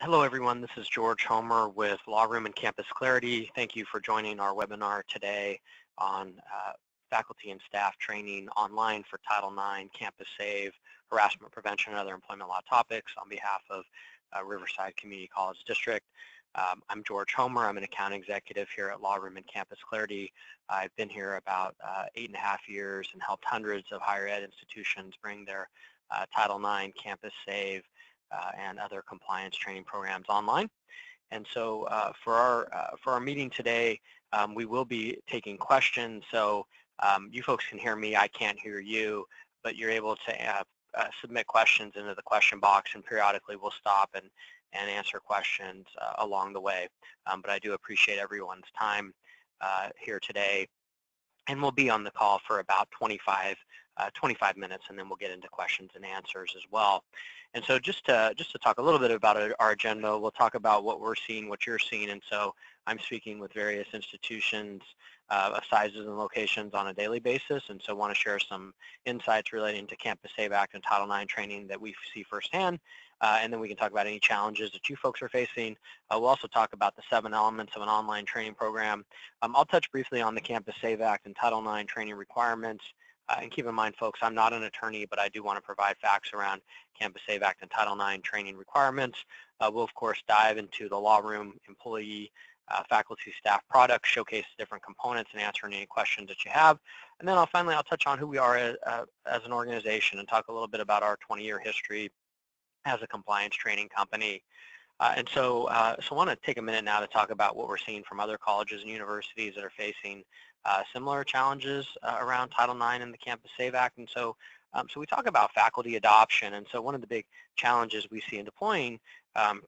Hello everyone, this is George Homer with LawRoom and CampusClarity. Thank you for joining our webinar today on faculty and staff training online for Title IX, Campus Save, harassment prevention, and other employment law topics on behalf of Riverside Community College District. I'm George Homer. I'm an account executive here at LawRoom and CampusClarity. I've been here about 8.5 years and helped hundreds of higher ed institutions bring their Title IX, Campus Save, and other compliance training programs online. And so for our meeting today, we will be taking questions. So you folks can hear me, I can't hear you, but you're able to submit questions into the question box, and periodically we'll stop and answer questions along the way. But I do appreciate everyone's time here today. And we'll be on the call for about 25 minutes, and then we'll get into questions and answers as well. And so just to talk a little bit about our agenda, we'll talk about what we're seeing, what you're seeing. And so I'm speaking with various institutions of sizes and locations on a daily basis, and so want to share some insights relating to Campus Save Act and Title IX training that we see firsthand. And then we can talk about any challenges that you folks are facing. We'll also talk about the 7 elements of an online training program. I'll touch briefly on the Campus Save Act and Title IX training requirements. And keep in mind, folks, I'm not an attorney, but I do want to provide facts around Campus Save Act and Title IX training requirements. We'll, of course, dive into the LawRoom employee, faculty, staff products, showcase different components, and answer any questions that you have. And then I'll touch on who we are as an organization and talk a little bit about our 20-year history as a compliance training company. So I want to take a minute now to talk about what we're seeing from other colleges and universities that are facing similar challenges around Title IX and the Campus Save Act. And so we talk about faculty adoption. And so one of the big challenges we see in deploying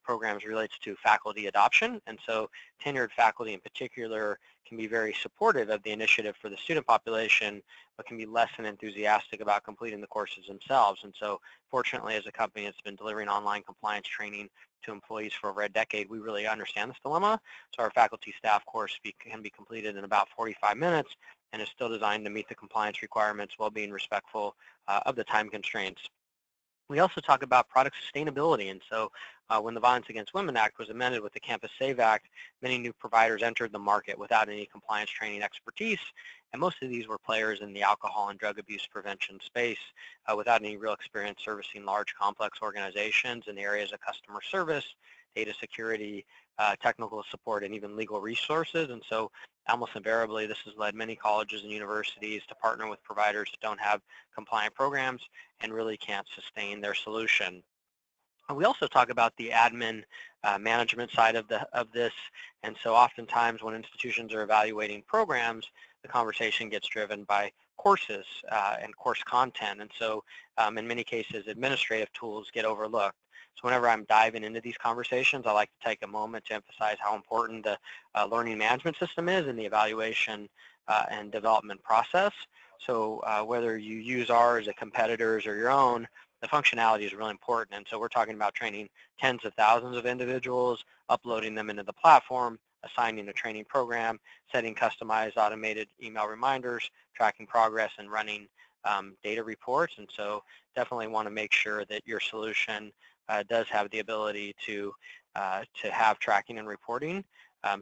programs relates to faculty adoption. And so tenured faculty in particular can be very supportive of the initiative for the student population, but can be less than enthusiastic about completing the courses themselves. And so fortunately, as a company that's been delivering online compliance training to employees for over a decade, we really understand this dilemma. So our faculty staff course can be completed in about 45 minutes and is still designed to meet the compliance requirements while being respectful of the time constraints. We also talk about product sustainability, and so when the Violence Against Women Act was amended with the Campus Save Act, many new providers entered the market without any compliance training expertise, and most of these were players in the alcohol and drug abuse prevention space without any real experience servicing large, complex organizations in the areas of customer service, data security, technical support, and even legal resources. And so almost invariably, this has led many colleges and universities to partner with providers that don't have compliant programs and really can't sustain their solution. And we also talk about the admin management side of this. And so oftentimes when institutions are evaluating programs, the conversation gets driven by courses and course content. And so in many cases, administrative tools get overlooked. So whenever I'm diving into these conversations, I like to take a moment to emphasize how important the learning management system is in the evaluation and development process. So whether you use ours, a competitor's, or your own, the functionality is really important. And so we're talking about training tens of thousands of individuals, uploading them into the platform, assigning a training program, setting customized automated email reminders, tracking progress, and running data reports. And so definitely want to make sure that your solution does have the ability to have tracking and reporting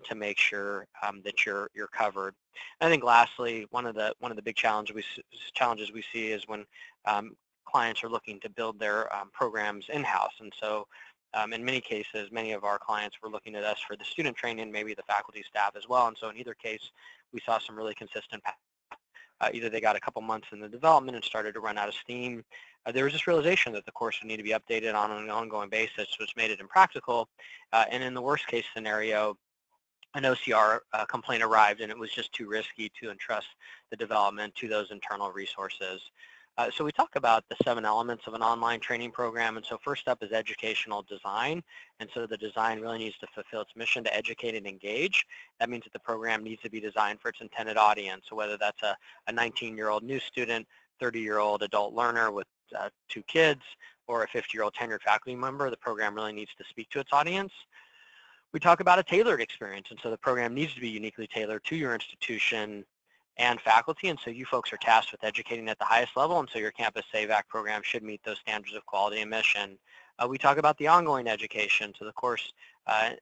to make sure that you're covered. And I think lastly, one of the big challenges we see is when clients are looking to build their programs in-house. And so in many cases, many of our clients were looking at us for the student training, maybe the faculty staff as well. And so in either case, we saw some really consistent paths. Either they got a couple months in the development and started to run out of steam. There was this realization that the course would need to be updated on an ongoing basis, which made it impractical. And in the worst case scenario, an OCR complaint arrived and it was just too risky to entrust the development to those internal resources. So we talk about the 7 elements of an online training program. And so first up is educational design. And so the design really needs to fulfill its mission to educate and engage. That means that the program needs to be designed for its intended audience. So whether that's a 19-year-old new student, 30-year-old adult learner with 2 kids, or a 50-year-old tenured faculty member, the program really needs to speak to its audience. We talk about a tailored experience. And so the program needs to be uniquely tailored to your institution and faculty, and so you folks are tasked with educating at the highest level, and so your Campus Save Act program should meet those standards of quality and mission. We talk about the ongoing education. So the course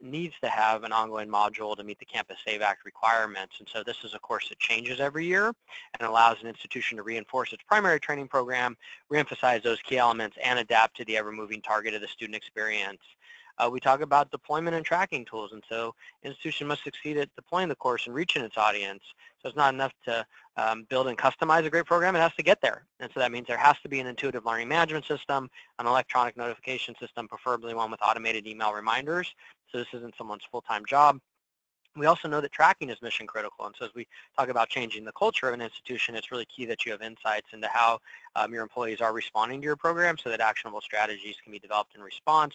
needs to have an ongoing module to meet the Campus Save Act requirements. And so this is a course that changes every year and allows an institution to reinforce its primary training program, reemphasize those key elements, and adapt to the ever-moving target of the student experience. We talk about deployment and tracking tools, and so institution must succeed at deploying the course and reaching its audience. So it's not enough to build and customize a great program, it has to get there. And so that means there has to be an intuitive learning management system, an electronic notification system, preferably one with automated email reminders. So this isn't someone's full-time job. We also know that tracking is mission critical, and so as we talk about changing the culture of an institution, it's really key that you have insights into how your employees are responding to your program so that actionable strategies can be developed in response.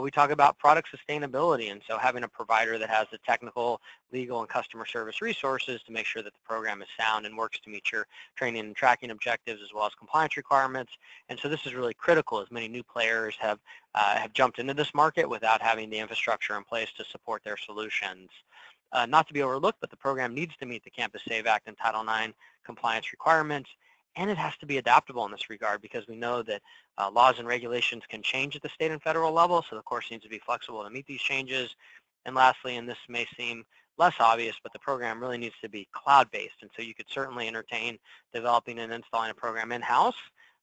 We talk about product sustainability, and so having a provider that has the technical, legal, and customer service resources to make sure that the program is sound and works to meet your training and tracking objectives as well as compliance requirements. And so this is really critical as many new players have jumped into this market without having the infrastructure in place to support their solutions. Not to be overlooked, but the program needs to meet the Campus Save Act and Title IX compliance requirements, and it has to be adaptable in this regard because we know that laws and regulations can change at the state and federal level, so the course needs to be flexible to meet these changes. And lastly, and this may seem less obvious, but the program really needs to be cloud-based, and so you could certainly entertain developing and installing a program in-house,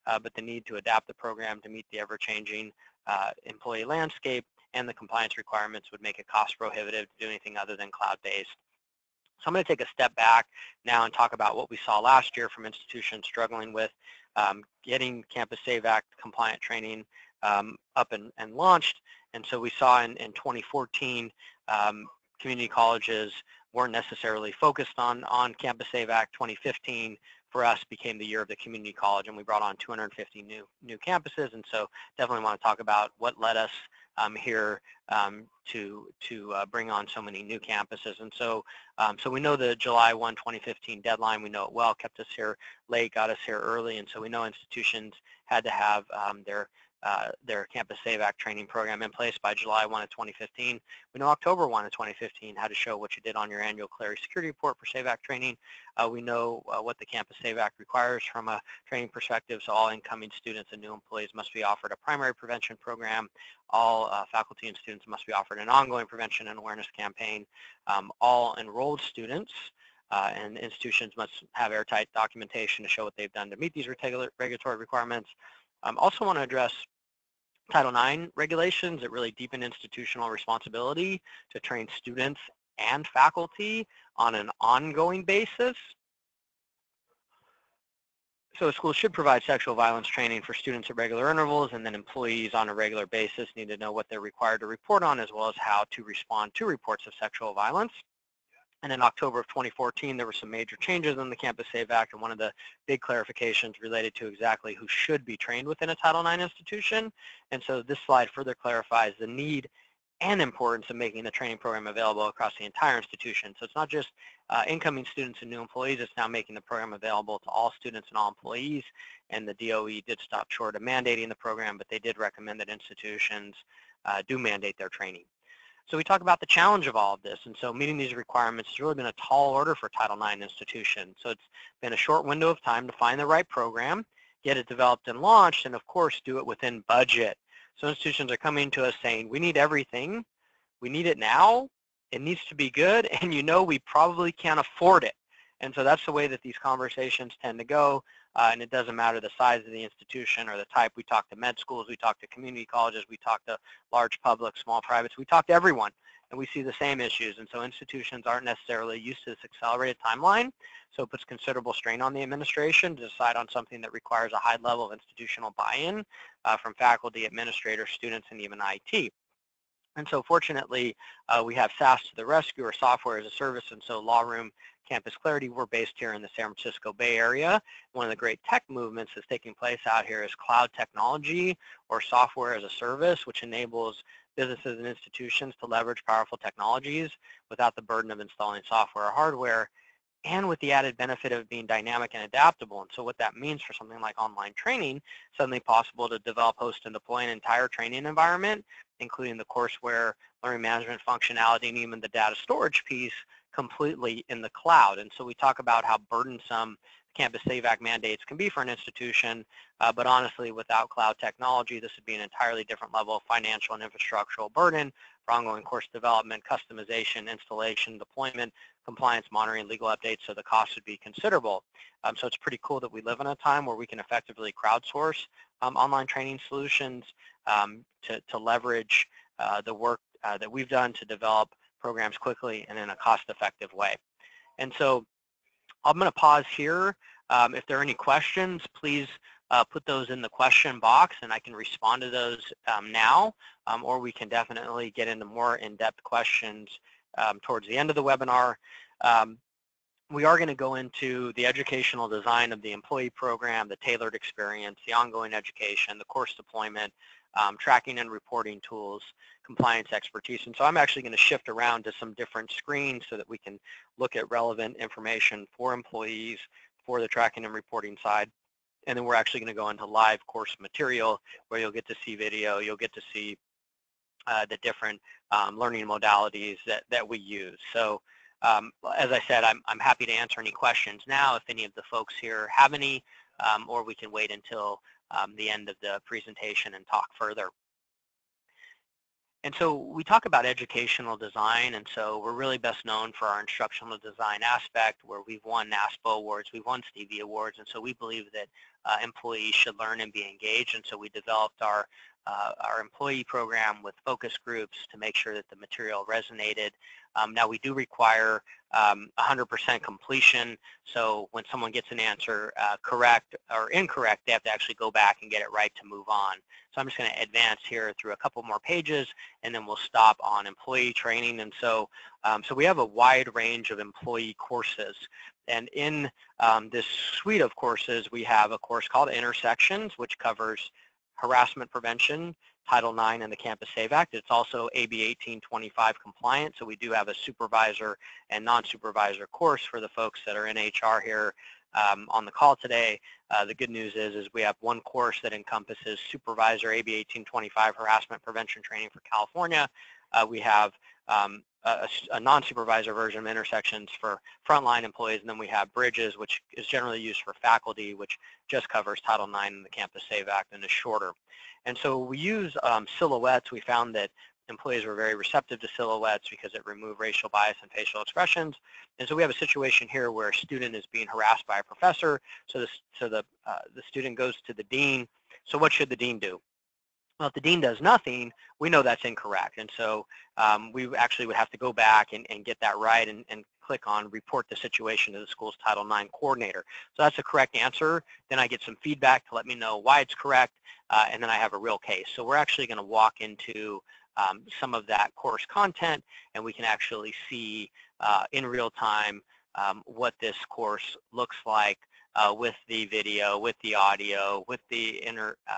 but the need to adapt the program to meet the ever-changing employee landscape and the compliance requirements would make it cost prohibitive to do anything other than cloud-based. So I'm going to take a step back now and talk about what we saw last year from institutions struggling with getting Campus Save Act compliant training up and launched. And so we saw in 2014, community colleges weren't necessarily focused on Campus Save Act. 2015 for us became the year of the community college, and we brought on 250 new campuses. And so definitely want to talk about what led us here to bring on so many new campuses. And so we know the July 1, 2015 deadline. We know it well, kept us here late, got us here early, and so we know institutions had to have their Campus Save Act training program in place by July 1 of 2015. We know October 1 of 2015 had to show what you did on your annual Clarity Security Report for Save Act training. We know what the Campus Save Act requires from a training perspective, so all incoming students and new employees must be offered a primary prevention program. All faculty and students must be offered an ongoing prevention and awareness campaign. All enrolled students and institutions must have airtight documentation to show what they've done to meet these regulatory requirements. Also want to address Title IX regulations that really deepen institutional responsibility to train students and faculty on an ongoing basis. So schools should provide sexual violence training for students at regular intervals, and then employees on a regular basis need to know what they're required to report on as well as how to respond to reports of sexual violence. And in October of 2014, there were some major changes in the Campus Save Act, and one of the big clarifications related to exactly who should be trained within a Title IX institution. And so this slide further clarifies the need and importance of making the training program available across the entire institution. So it's not just incoming students and new employees, it's now making the program available to all students and all employees. And the DOE did stop short of mandating the program, but they did recommend that institutions do mandate their training. So we talk about the challenge of all of this, and so meeting these requirements has really been a tall order for Title IX institutions. So it's been a short window of time to find the right program, get it developed and launched, and of course do it within budget. So institutions are coming to us saying, we need everything, we need it now, it needs to be good, and you know we probably can't afford it. And so that's the way that these conversations tend to go. And it doesn't matter the size of the institution or the type. We talk to med schools, we talk to community colleges, we talk to large public, small privates, we talk to everyone, and we see the same issues. And so institutions aren't necessarily used to this accelerated timeline, so it puts considerable strain on the administration to decide on something that requires a high level of institutional buy-in from faculty, administrators, students, and even IT. And so fortunately, we have SaaS to the rescue, or software as a service, and so LawRoom, CampusClarity, we're based here in the San Francisco Bay Area. One of the great tech movements that's taking place out here is cloud technology, or software as a service, which enables businesses and institutions to leverage powerful technologies without the burden of installing software or hardware, and with the added benefit of being dynamic and adaptable. And so what that means for something like online training, suddenly possible to develop, host, and deploy an entire training environment, including the courseware, learning management functionality, and even the data storage piece completely in the cloud. And so we talk about how burdensome Campus Save Act mandates can be for an institution, but honestly, without cloud technology, this would be an entirely different level of financial and infrastructural burden for ongoing course development, customization, installation, deployment, compliance, monitoring, legal updates, so the cost would be considerable. So it's pretty cool that we live in a time where we can effectively crowdsource online training solutions to leverage the work that we've done to develop programs quickly and in a cost-effective way. And so I'm going to pause here. If there are any questions, please put those in the question box, and I can respond to those now, or we can definitely get into more in-depth questions towards the end of the webinar. We are going to go into the educational design of the employee program, the tailored experience, the ongoing education, the course deployment, tracking and reporting tools, compliance expertise. And so I'm actually going to shift around to some different screens so that we can look at relevant information for employees for the tracking and reporting side. And then we're actually going to go into live course material where you'll get to see video, you'll get to see the different learning modalities that we use. So as I said, I'm happy to answer any questions now if any of the folks here have any, or we can wait until the end of the presentation and talk further. And so we talk about educational design, and so we're really best known for our instructional design aspect, where we've won NASPO awards, we've won Stevie awards, and so we believe that employees should learn and be engaged, and so we developed our employee program with focus groups to make sure that the material resonated. Now we do require 100% completion, so when someone gets an answer correct or incorrect, they have to actually go back and get it right to move on. So I'm just going to advance here through a couple more pages, and then we'll stop on employee training. And so, so we have a wide range of employee courses. And in this suite of courses, we have a course called Intersections, which covers harassment prevention, Title IX, and the Campus Save Act. It's also AB 1825 compliant, so we do have a supervisor and non-supervisor course for the folks that are in HR here on the call today. The good news is we have one course that encompasses supervisor AB 1825 harassment prevention training for California. We have a non-supervisor version of Intersections for frontline employees, and then we have Bridges, which is generally used for faculty, which just covers Title IX and the Campus Save Act and is shorter. And so we use silhouettes. We found that employees were very receptive to silhouettes because it removed racial bias and facial expressions. And so we have a situation here where a student is being harassed by a professor. So the student goes to the dean. So what should the dean do? Well, if the dean does nothing, we know that's incorrect. And so we actually would have to go back and get that right and click on report the situation to the school's Title IX coordinator. So that's a correct answer. Then I get some feedback to let me know why it's correct, and then I have a real case. So we're actually going to walk into some of that course content, and we can actually see in real time what this course looks like with the video, with the audio, with the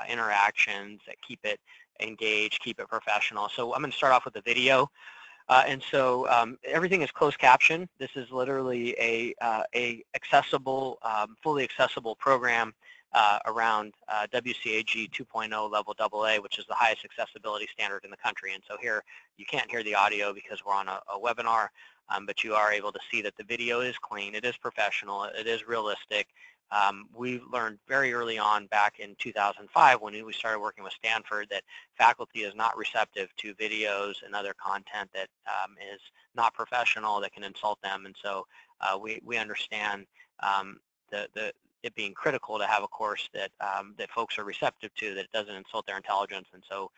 interactions that keep it engaged, keep it professional. So I'm going to start off with the video. And so everything is closed caption. This is literally a accessible, fully accessible program around WCAG 2.0 level AA, which is the highest accessibility standard in the country. And so here you can't hear the audio because we're on a webinar, but you are able to see that the video is clean, it is professional, it is realistic. We learned very early on back in 2005 when we started working with Stanford that faculty is not receptive to videos and other content that is not professional, that can insult them. And so we understand it being critical to have a course that that folks are receptive to, that it doesn't insult their intelligence. And so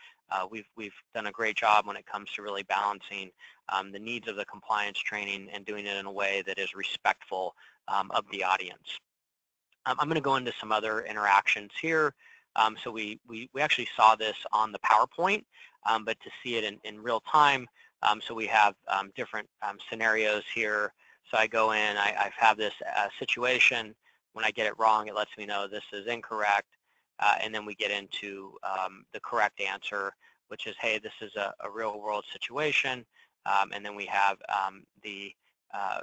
we've done a great job when it comes to really balancing the needs of the compliance training and doing it in a way that is respectful of the audience. I'm going to go into some other interactions here. So we actually saw this on the PowerPoint, but to see it in real time, so we have different scenarios here. So I go in, I have this situation. When I get it wrong, it lets me know this is incorrect, and then we get into the correct answer, which is, hey, this is a real-world situation, and then we have the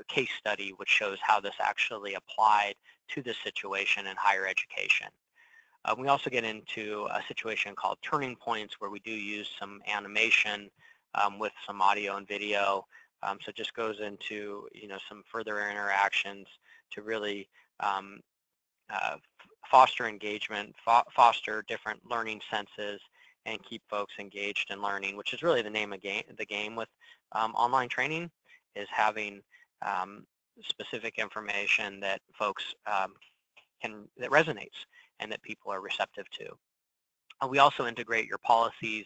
case study, which shows how this actually applied to this situation in higher education. We also get into a situation called turning points, where we do use some animation with some audio and video. So it just goes into some further interactions to really foster engagement, foster different learning senses, and keep folks engaged in learning, which is really the name of the game with online training, is having specific information that folks that resonates and that people are receptive to. We also integrate your policies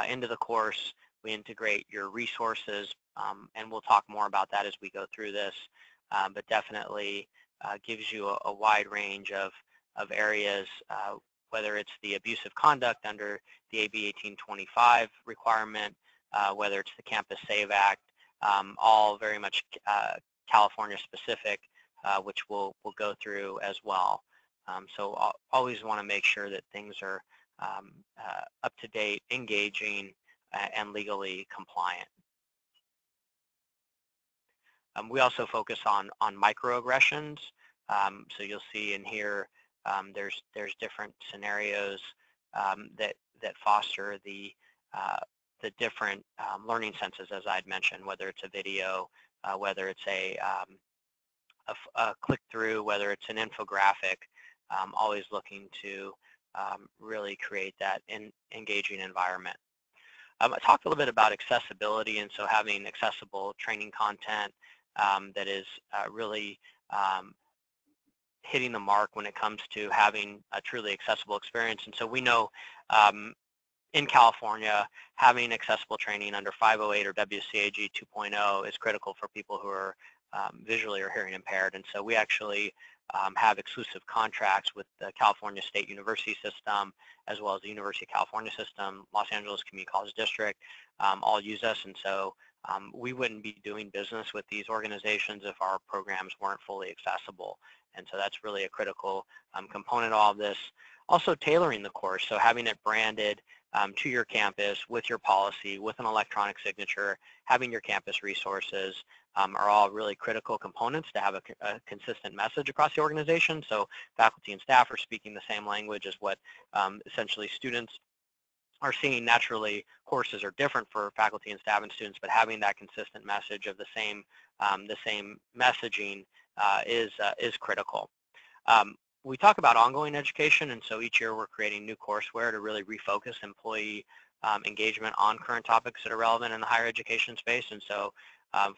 into the course. We integrate your resources, and we'll talk more about that as we go through this, but definitely gives you a wide range of areas, whether it's the abusive conduct under the AB 1825 requirement, whether it's the Campus Save Act, all very much California specific, which we'll go through as well. So always want to make sure that things are up to date, engaging, and legally compliant. We also focus on microaggressions. So you'll see in here there's different scenarios that foster the different learning senses, as I'd mentioned, whether it's a video, whether it's a click-through, whether it's an infographic, always looking to really create that engaging environment. I talked a little bit about accessibility, and so having accessible training content that is really hitting the mark when it comes to having a truly accessible experience. And so we know in California, having accessible training under 508 or WCAG 2.0 is critical for people who are visually or hearing impaired. And so we actually have exclusive contracts with the California State University System, as well as the University of California System, Los Angeles Community College District, all use us. And so we wouldn't be doing business with these organizations if our programs weren't fully accessible. And so that's really a critical component of all of this. Also tailoring the course, so having it branded to your campus with your policy, with an electronic signature, having your campus resources are all really critical components to have a consistent message across the organization. So faculty and staff are speaking the same language as what essentially students are seeing. Naturally, courses are different for faculty and staff and students, but having that consistent message of the same messaging is critical. We talk about ongoing education, and so each year we're creating new courseware to really refocus employee engagement on current topics that are relevant in the higher education space. And so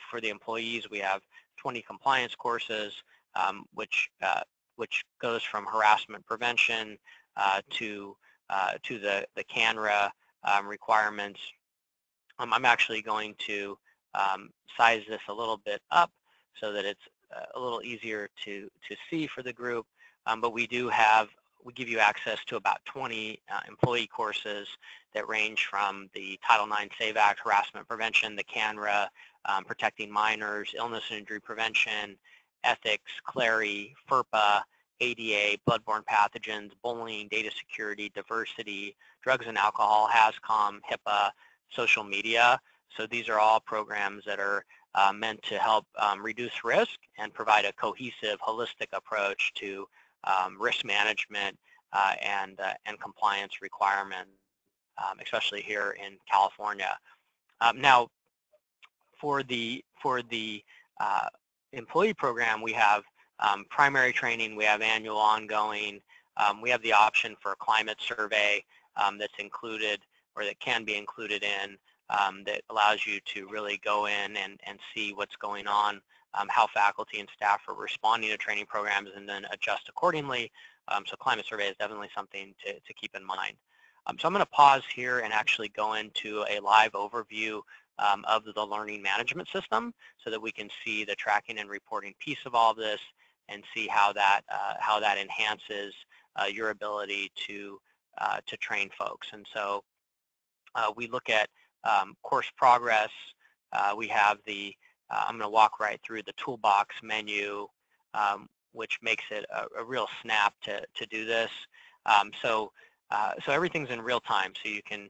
for the employees, we have 20 compliance courses, which goes from harassment prevention to the CANRA requirements. I'm actually going to size this a little bit up so that it's a little easier to see for the group. But we give you access to about 20 employee courses that range from the Title IX SAVE Act, harassment prevention, the CANRA, protecting minors, illness and injury prevention, ethics, CLARITY, FERPA, ADA, bloodborne pathogens, bullying, data security, diversity, drugs and alcohol, HAZCOM, HIPAA, social media. So these are all programs that are meant to help reduce risk and provide a cohesive, holistic approach to risk management and compliance requirements, especially here in California. Now, for the employee program, we have primary training, we have annual ongoing, we have the option for a climate survey that's included, or that can be included in, that allows you to really go in and see what's going on, how faculty and staff are responding to training programs, and then adjust accordingly. So climate survey is definitely something to keep in mind. So I'm going to pause here and actually go into a live overview of the learning management system so that we can see the tracking and reporting piece of all of this and see how that enhances your ability to train folks. And so we look at course progress. We have the I'm going to walk right through the toolbox menu, which makes it a real snap to do this. So everything's in real time, so you can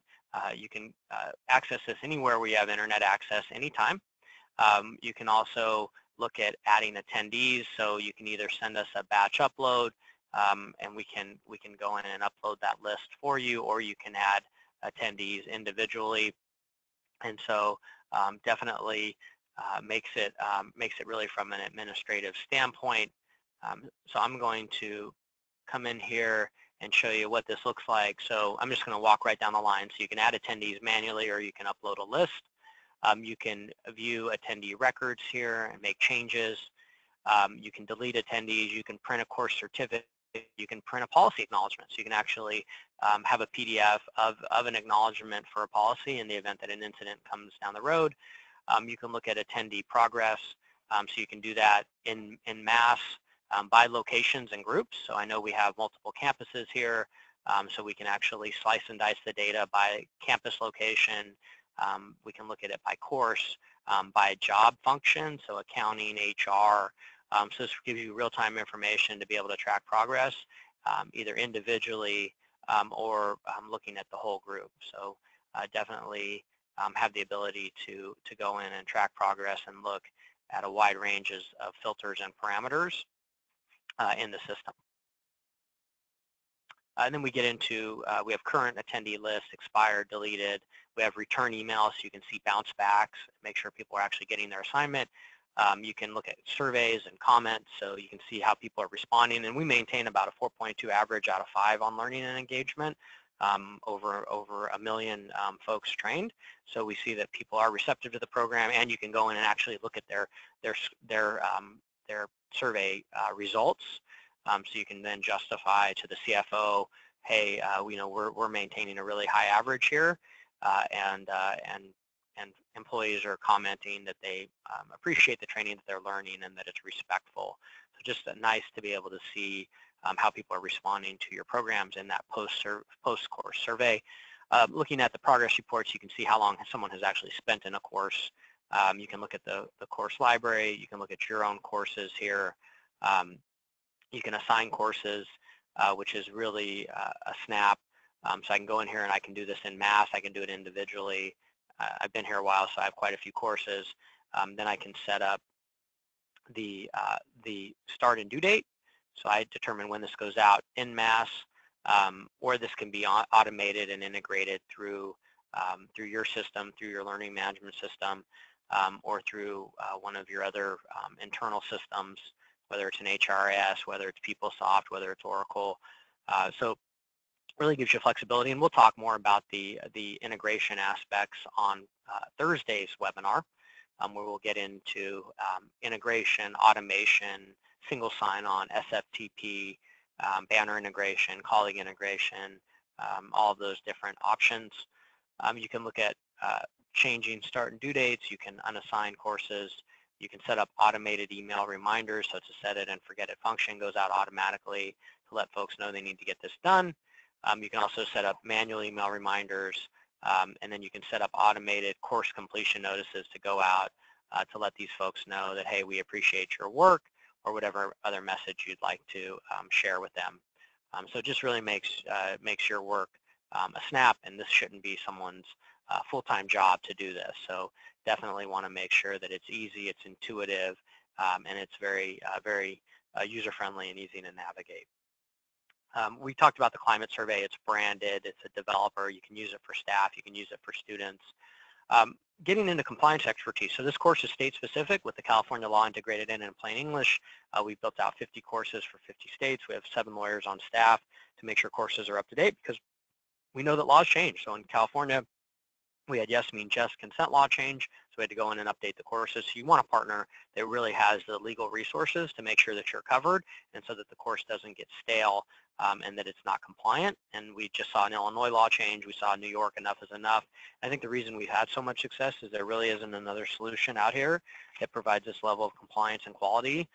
access this anywhere where you have internet access anytime. You can also look at adding attendees, so you can either send us a batch upload, and we can go in and upload that list for you, or you can add attendees individually. And so definitely makes it really from an administrative standpoint. So I'm going to come in here and show you what this looks like. So I'm just going to walk right down the line. So you can add attendees manually, or you can upload a list. You can view attendee records here and make changes. You can delete attendees. You can print a course certificate. You can print a policy acknowledgement. So you can actually have a PDF of an acknowledgement for a policy in the event that an incident comes down the road. You can look at attendee progress. So you can do that in mass by locations and groups. So I know we have multiple campuses here. So we can actually slice and dice the data by campus location. We can look at it by course, by job function, so accounting, HR. So this gives you real-time information to be able to track progress, either individually or looking at the whole group. So definitely have the ability to go in and track progress and look at a wide range of filters and parameters in the system. And then we get into, we have current attendee lists, expired, deleted. We have return emails, so you can see bounce backs, make sure people are actually getting their assignment. You can look at surveys and comments, so you can see how people are responding. And we maintain about a 4.2 average out of 5 on learning and engagement, over 1 million folks trained. So we see that people are receptive to the program, and you can go in and actually look at their survey results. So you can then justify to the CFO, hey, we're maintaining a really high average here, and employees are commenting that they appreciate the training that they're learning and that it's respectful. So just nice to be able to see how people are responding to your programs in that post-course survey. Looking at the progress reports, you can see how long someone has actually spent in a course. You can look at the course library. You can look at your own courses here. You can assign courses, which is really a snap. So I can go in here and I can do this in mass. I can do it individually. I've been here a while, so I have quite a few courses. Then I can set up the start and due date. So I determine when this goes out in mass, or this can be automated and integrated through your system, through your learning management system, or through one of your other internal systems, whether it's an HRIS, whether it's PeopleSoft, whether it's Oracle. So really gives you flexibility, and we'll talk more about the integration aspects on Thursday's webinar, where we'll get into integration, automation, single sign-on, SFTP, banner integration, colleague integration, all of those different options. You can look at changing start and due dates. You can unassign courses. You can set up automated email reminders, so it's a set it and forget it function, goes out automatically to let folks know they need to get this done. You can also set up manual email reminders, and then you can set up automated course completion notices to go out to let these folks know that, hey, we appreciate your work, or whatever other message you'd like to share with them. So it just really makes your work a snap, and this shouldn't be someone's full-time job to do this. So definitely want to make sure that it's easy, it's intuitive, and it's very user-friendly and easy to navigate. We talked about the climate survey. It's branded. It's a developer. You can use it for staff. You can use it for students. Getting into compliance expertise. So this course is state-specific with the California law integrated in plain English. We've built out 50 courses for 50 states. We have 7 lawyers on staff to make sure courses are up to date, because we know that laws change. So in California, we had yes means yes consent law change, so we had to go in and update the courses. So you want a partner that really has the legal resources to make sure that you're covered, and so that the course doesn't get stale and that it's not compliant. And we just saw an Illinois law change. We saw New York, enough is enough. I think the reason we've had so much success is there really isn't another solution out here that provides this level of compliance and quality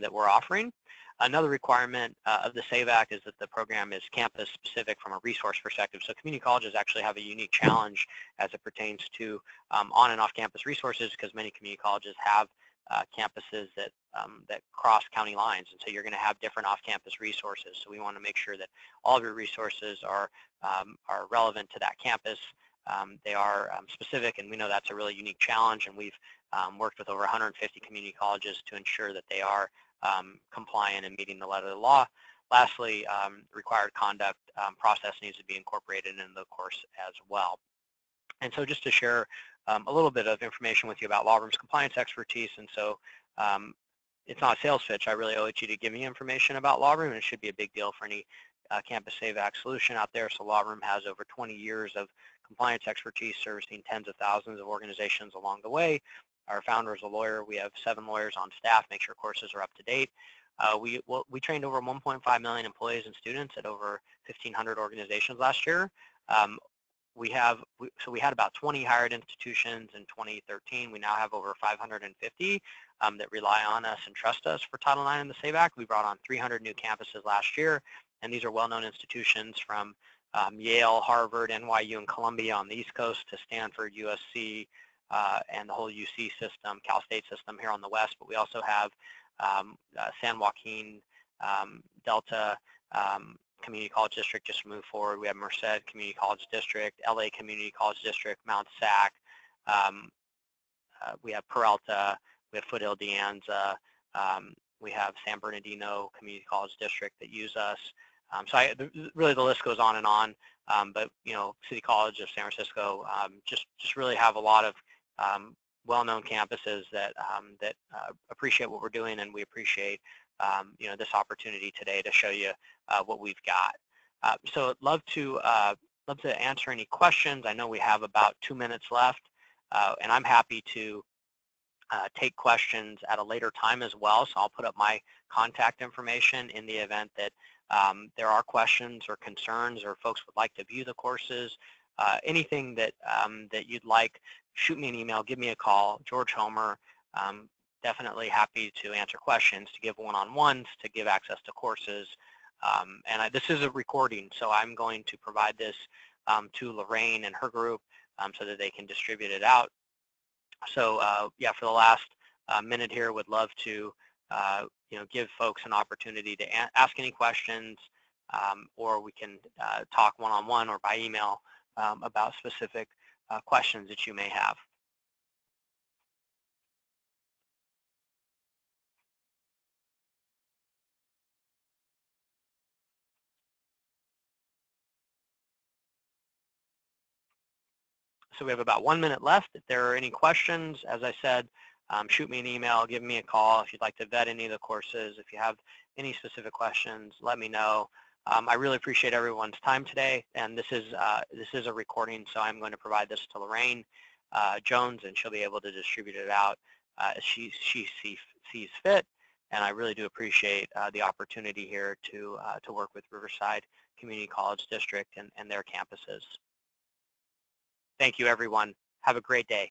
that we're offering. Another requirement of the SAVE Act is that the program is campus specific from a resource perspective. So community colleges actually have a unique challenge as it pertains to on and off campus resources, because many community colleges have campuses that cross county lines, and so you're going to have different off-campus resources. So we want to make sure that all of your resources are relevant to that campus. They are specific, and we know that's a really unique challenge, and we've worked with over 150 community colleges to ensure that they are compliant and meeting the letter of the law. Lastly, required conduct process needs to be incorporated into the course as well. And so just to share a little bit of information with you about LawRoom's compliance expertise, and so it's not a sales pitch. I really owe it to you to give me information about LawRoom, and it should be a big deal for any Campus Save Act solution out there. So LawRoom has over 20 years of compliance expertise servicing tens of thousands of organizations along the way. Our founder is a lawyer. We have 7 lawyers on staff, make sure courses are up to date. We trained over 1.5 million employees and students at over 1,500 organizations last year. We had about 20 hired institutions in 2013. We now have over 550 that rely on us and trust us for Title IX and the SAVE Act. We brought on 300 new campuses last year, and these are well-known institutions from Yale, Harvard, NYU, and Columbia on the East Coast to Stanford, USC, and the whole UC system, Cal State system here on the West. But we also have San Joaquin, Delta, Community College District just moved forward. We have Merced Community College District, LA Community College District, Mount SAC. We have Peralta, we have Foothill De Anza, we have San Bernardino Community College District that use us. Really the list goes on and on, but City College of San Francisco just really have a lot of well-known campuses that appreciate what we're doing, and we appreciate this opportunity today to show you what we've got. So I'd love to answer any questions. I know we have about 2 minutes left, and I'm happy to take questions at a later time as well. So I'll put up my contact information in the event that there are questions or concerns, or folks would like to view the courses. Anything that you'd like, shoot me an email, give me a call. George Homer. Definitely happy to answer questions, to give one-on-ones, to give access to courses. This is a recording, so I'm going to provide this to Lorraine and her group so that they can distribute it out. So yeah, for the last minute here, would love to give folks an opportunity to ask any questions, or we can talk one-on-one or by email about specific questions that you may have. So we have about 1 minute left. If there are any questions, as I said, shoot me an email, give me a call if you'd like to vet any of the courses. If you have any specific questions, let me know. I really appreciate everyone's time today, and this is a recording, so I'm going to provide this to Lorraine Jones, and she'll be able to distribute it out as she sees fit. And I really do appreciate the opportunity here to work with Riverside Community College District and their campuses. Thank you, everyone. Have a great day.